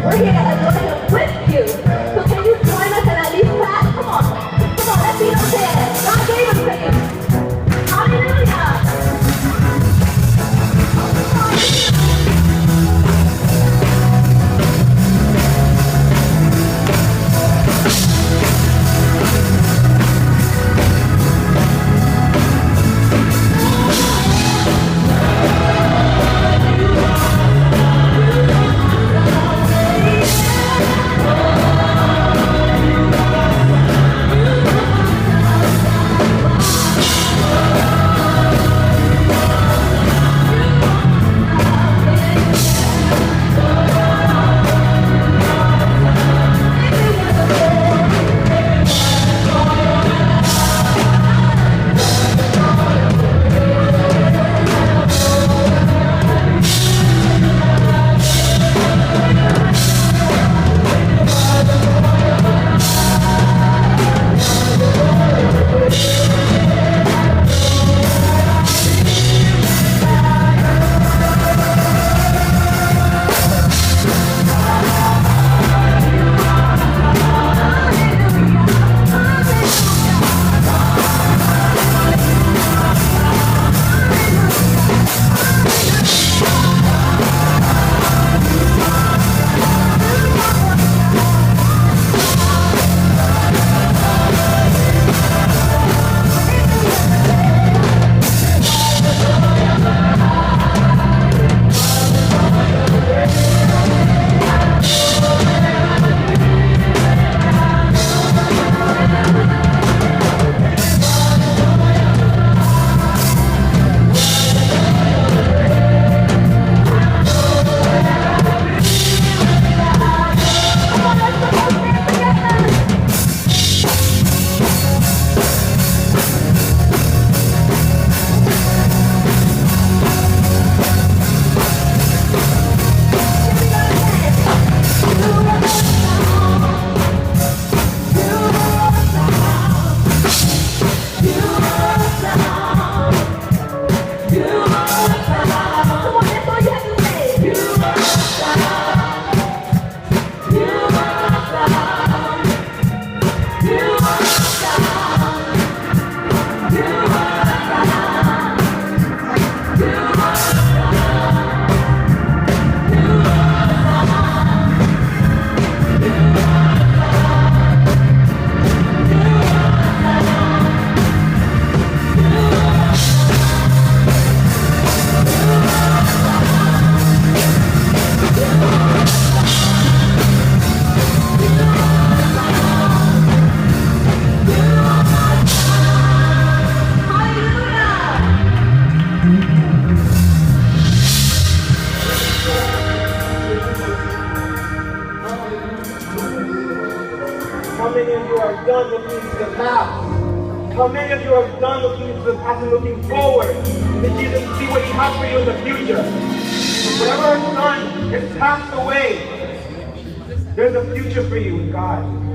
We're here to adore him with you. So can you join us and at least clap? Come on. Come on, let's see those hands. God gave them to you. Hallelujah. How many of you are done looking into the past? How many of you are done looking into the past and looking forward to Jesus to see what He has for you in the future? Whatever is done is passed away. There's a future for you with God.